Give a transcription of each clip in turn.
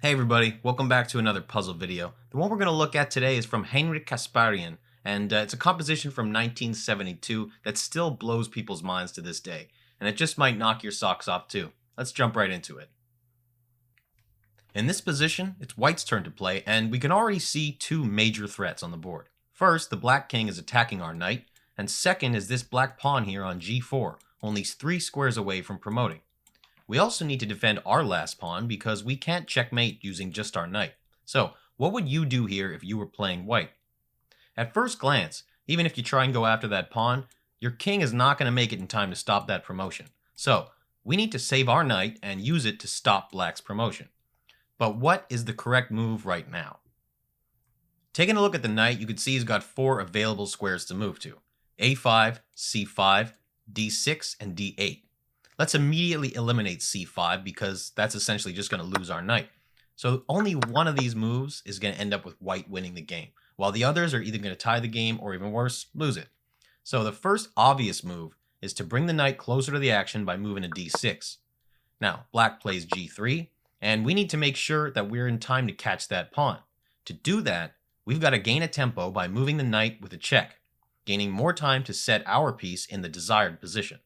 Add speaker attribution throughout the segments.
Speaker 1: Hey everybody, welcome back to another puzzle video. The one we're going to look at today is from Genrich Kasparjan, and it's a composition from 1972 that still blows people's minds to this day, and it just might knock your socks off too. Let's jump right into it. In this position, it's white's turn to play, and we can already see two major threats on the board. First, the black king is attacking our knight, and second is this black pawn here on g4, only 3 squares away from promoting. We also need to defend our last pawn because we can't checkmate using just our knight. So, what would you do here if you were playing white? At first glance, even if you try and go after that pawn, your king is not going to make it in time to stop that promotion. So, we need to save our knight and use it to stop black's promotion. But what is the correct move right now? Taking a look at the knight, you can see he's got 4 available squares to move to: a5, c5, d6, and d8. Let's immediately eliminate c5 because that's essentially just going to lose our knight. So only one of these moves is going to end up with white winning the game, while the others are either going to tie the game or, even worse, lose it. So the first obvious move is to bring the knight closer to the action by moving to d6. Now, black plays g3, and we need to make sure that we're in time to catch that pawn. To do that, we've got to gain a tempo by moving the knight with a check, gaining more time to set our piece in the desired position.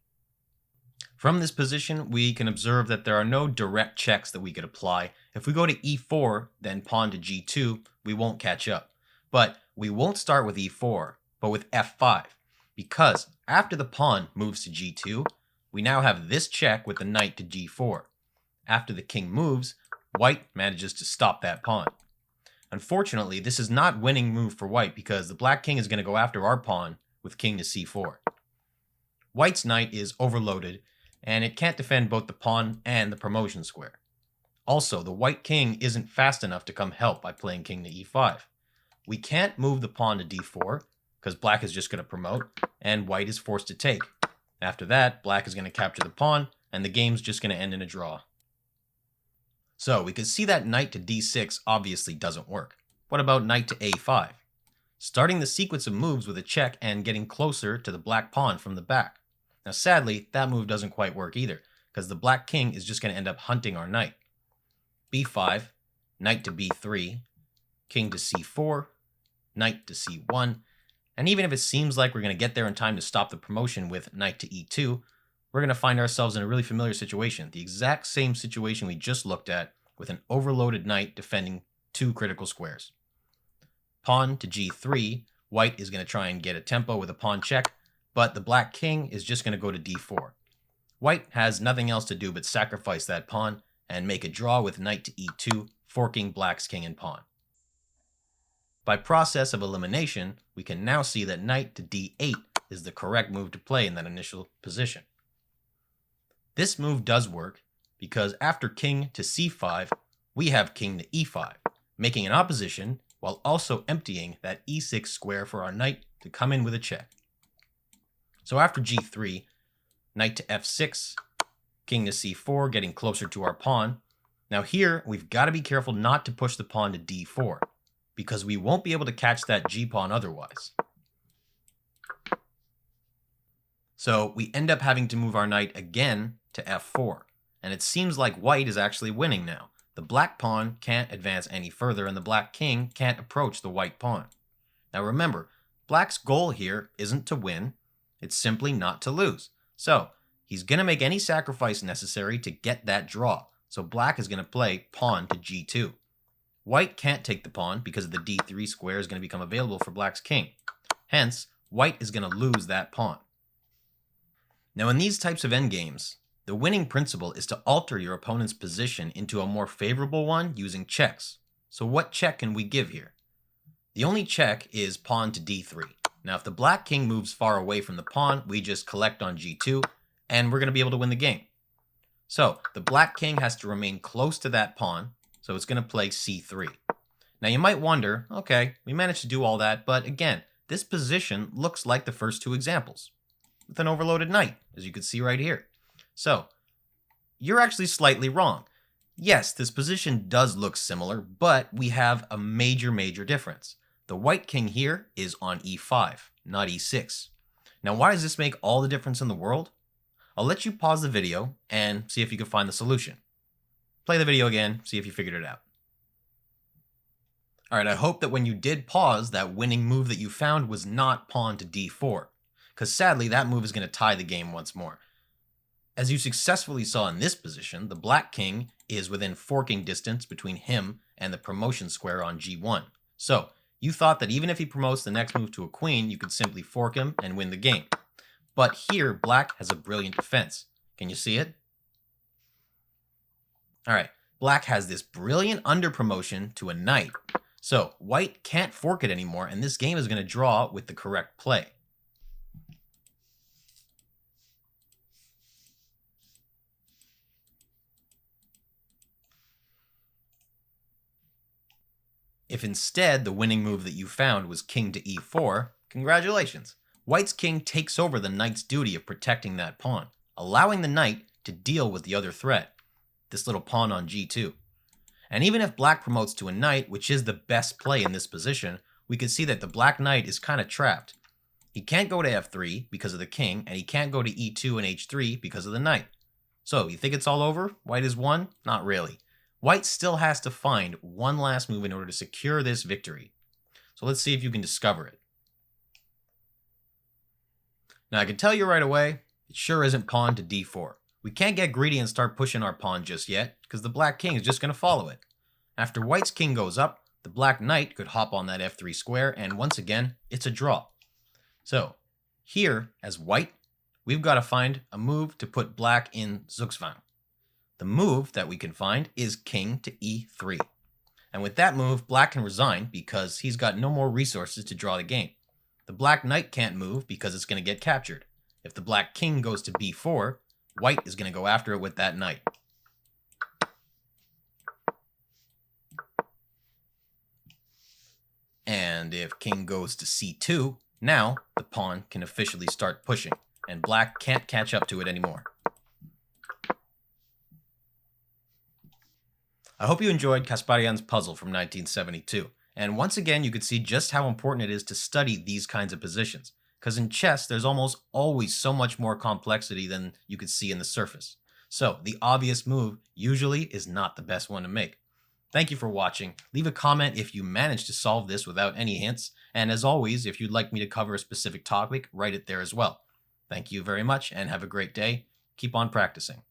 Speaker 1: From this position, we can observe that there are no direct checks that we could apply. If we go to e4, then pawn to g2, we won't catch up. But we won't start with e4, but with f5, because after the pawn moves to g2, we now have this check with the knight to g4. After the king moves, white manages to stop that pawn. Unfortunately, this is not winning move for white because the black king is going to go after our pawn with king to c4. White's knight is overloaded, and it can't defend both the pawn and the promotion square. Also, the white king isn't fast enough to come help by playing king to e5. We can't move the pawn to d4, because black is just going to promote, and white is forced to take. After that, black is going to capture the pawn, and the game's just going to end in a draw. So, we can see that knight to d6 obviously doesn't work. What about knight to a5? Starting the sequence of moves with a check and getting closer to the black pawn from the back. Now sadly, that move doesn't quite work either, because the black king is just going to end up hunting our knight. b5, knight to b3, king to c4, knight to c1, and even if it seems like we're going to get there in time to stop the promotion with knight to e2, we're going to find ourselves in a really familiar situation, the exact same situation we just looked at, with an overloaded knight defending 2 critical squares. Pawn to g3, white is going to try and get a tempo with a pawn check, but the black king is just going to go to d4. White has nothing else to do but sacrifice that pawn and make a draw with knight to e2, forking black's king and pawn. By process of elimination, we can now see that knight to d8 is the correct move to play in that initial position. This move does work because after king to c5, we have king to e5, making an opposition while also emptying that e6 square for our knight to come in with a check. So after g3, knight to f6, king to c4, getting closer to our pawn. Now here, we've got to be careful not to push the pawn to d4, because we won't be able to catch that g-pawn otherwise. So we end up having to move our knight again to f4, and it seems like white is actually winning now. The black pawn can't advance any further, and the black king can't approach the white pawn. Now remember, black's goal here isn't to win, it's simply not to lose. So he's going to make any sacrifice necessary to get that draw. So black is going to play pawn to g2. White can't take the pawn because the d3 square is going to become available for black's king. Hence, white is going to lose that pawn. Now in these types of endgames, the winning principle is to alter your opponent's position into a more favorable one using checks. So what check can we give here? The only check is pawn to d3. Now, if the black king moves far away from the pawn, we just collect on g2, and we're going to be able to win the game. So, the black king has to remain close to that pawn, so it's going to play c3. Now, you might wonder, okay, we managed to do all that, but again, this position looks like the first 2 examples, with an overloaded knight, as you can see right here. So, you're actually slightly wrong. Yes, this position does look similar, but we have a major difference. The white king here is on e5, not e6. Now, why does this make all the difference in the world? I'll let you pause the video and see if you can find the solution. Play the video again, see if you figured it out. Alright, I hope that when you did pause, that winning move that you found was not pawn to d4, because sadly that move is going to tie the game once more. As you successfully saw in this position, the black king is within forking distance between him and the promotion square on g1. So, you thought that even if he promotes the next move to a queen, you could simply fork him and win the game. But here, black has a brilliant defense. Can you see it? Alright, black has this brilliant under promotion to a knight. So, white can't fork it anymore, and this game is going to draw with the correct play. If instead the winning move that you found was king to e4, congratulations. White's king takes over the knight's duty of protecting that pawn, allowing the knight to deal with the other threat, this little pawn on g2. And even if black promotes to a knight, which is the best play in this position, we can see that the black knight is kind of trapped. He can't go to f3 because of the king, and he can't go to e2 and h3 because of the knight. So, you think it's all over? White is won? Not really. White still has to find one last move in order to secure this victory. So let's see if you can discover it. Now I can tell you right away, it sure isn't pawn to d4. We can't get greedy and start pushing our pawn just yet, because the black king is just going to follow it. After white's king goes up, the black knight could hop on that f3 square, and once again, it's a draw. So, here, as white, we've got to find a move to put black in Zugzwang. The move that we can find is king to e3. And with that move, black can resign because he's got no more resources to draw the game. The black knight can't move because it's going to get captured. If the black king goes to b4, white is going to go after it with that knight. And if king goes to c2, now the pawn can officially start pushing, and black can't catch up to it anymore. I hope you enjoyed Kasparjan's puzzle from 1972, and once again you could see just how important it is to study these kinds of positions, because in chess there's almost always so much more complexity than you could see in the surface. So the obvious move usually is not the best one to make. Thank you for watching. Leave a comment if you managed to solve this without any hints, and as always, if you'd like me to cover a specific topic, write it there as well. Thank you very much and have a great day. Keep on practicing.